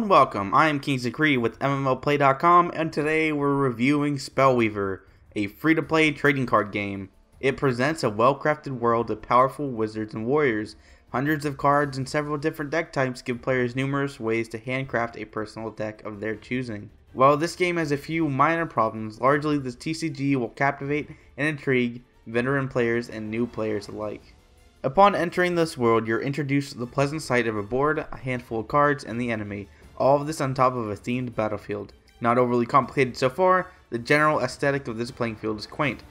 and welcome. I am Kings Decree with MMOplay.com, and today we're reviewing Spellweaver, a free-to-play trading card game. It presents a well-crafted world of powerful wizards and warriors. Hundreds of cards and several different deck types give players numerous ways to handcraft a personal deck of their choosing. While this game has a few minor problems, largely the TCG will captivate and intrigue veteran players and new players alike. Upon entering this world, you're introduced to the pleasant sight of a board, a handful of cards, and the enemy. All of this on top of a themed battlefield. Not overly complicated so far, the general aesthetic of this playing field is quaint.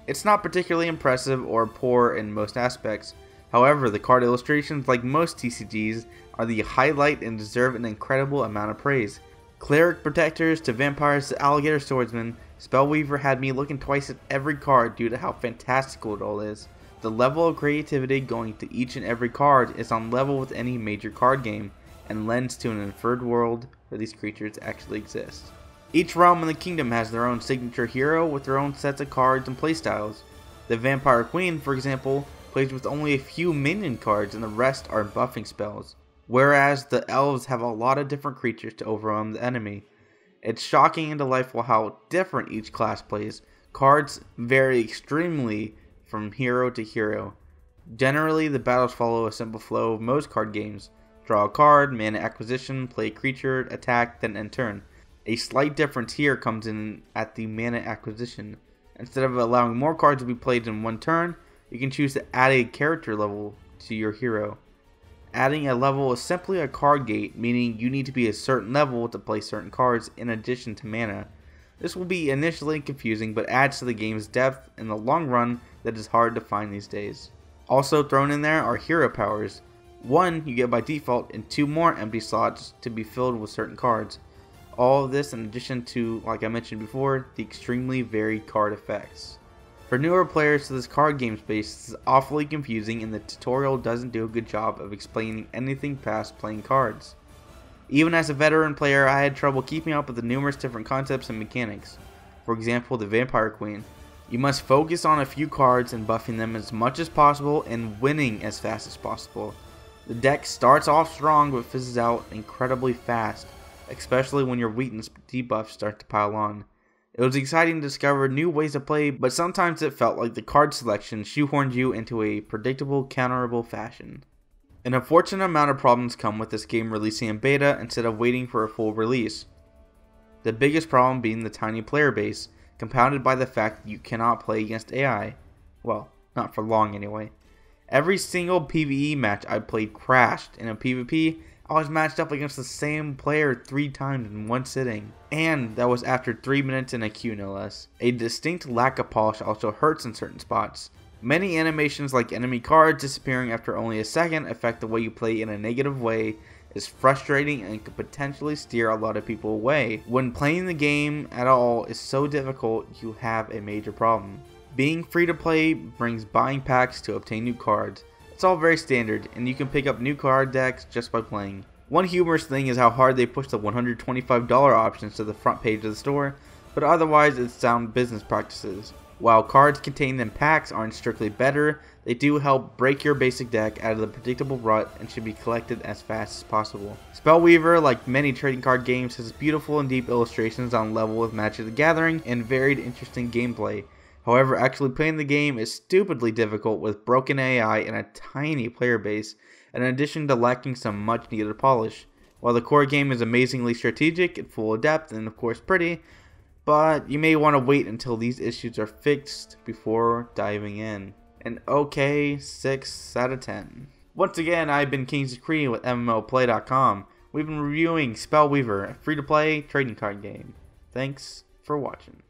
It's not particularly impressive or poor in most aspects. However, the card illustrations, like most TCGs, are the highlight and deserve an incredible amount of praise. Cleric protectors to vampires to alligator swordsmen, Spellweaver had me looking twice at every card due to how fantastical it all is. The level of creativity going to each and every card is on level with any major card game, and lends to an inferred world where these creatures actually exist. Each realm in the kingdom has their own signature hero with their own sets of cards and playstyles. The Vampire Queen, for example, plays with only a few minion cards and the rest are buffing spells, whereas the elves have a lot of different creatures to overwhelm the enemy. It's shocking and delightful how different each class plays. Cards vary extremely from hero to hero. Generally, the battles follow a simple flow of most card games. Draw a card, mana acquisition, play a creature, attack, then end turn. A slight difference here comes in at the mana acquisition. Instead of allowing more cards to be played in one turn, you can choose to add a character level to your hero. Adding a level is simply a card gate, meaning you need to be a certain level to play certain cards in addition to mana. This will be initially confusing, but adds to the game's depth in the long run that is hard to find these days. Also thrown in there are hero powers. One you get by default and two more empty slots to be filled with certain cards. All of this in addition to, like I mentioned before, the extremely varied card effects. For newer players to this card game space, this is awfully confusing and the tutorial doesn't do a good job of explaining anything past playing cards. Even as a veteran player, I had trouble keeping up with the numerous different concepts and mechanics. For example, the Vampire Queen. You must focus on a few cards and buffing them as much as possible and winning as fast as possible. The deck starts off strong but fizzes out incredibly fast, especially when your weakness debuffs start to pile on. It was exciting to discover new ways to play, but sometimes it felt like the card selection shoehorned you into a predictable, counterable fashion. An unfortunate amount of problems come with this game releasing in beta instead of waiting for a full release. The biggest problem being the tiny player base, compounded by the fact that you cannot play against AI. Well, not for long anyway. Every single PvE match I played crashed. In a PvP, I was matched up against the same player 3 times in one sitting. And that was after 3 minutes in a queue no less. A distinct lack of polish also hurts in certain spots. Many animations like enemy cards disappearing after only a second affect the way you play in a negative way, is frustrating and could potentially steer a lot of people away. When playing the game at all is so difficult, you have a major problem. Being free to play brings buying packs to obtain new cards. It's all very standard and you can pick up new card decks just by playing. One humorous thing is how hard they push the $125 options to the front page of the store, but otherwise it's sound business practices. While cards contained in packs aren't strictly better, they do help break your basic deck out of the predictable rut and should be collected as fast as possible. Spellweaver, like many trading card games, has beautiful and deep illustrations on level with Magic the Gathering and varied interesting gameplay. However, actually playing the game is stupidly difficult with broken AI and a tiny player base, in addition to lacking some much needed polish. While the core game is amazingly strategic and full of depth and of course pretty, but you may want to wait until these issues are fixed before diving in. An okay 6 out of 10. Once again, I've been Kings Decree with MMOplay.com. We've been reviewing Spellweaver, a free-to-play trading card game. Thanks for watching.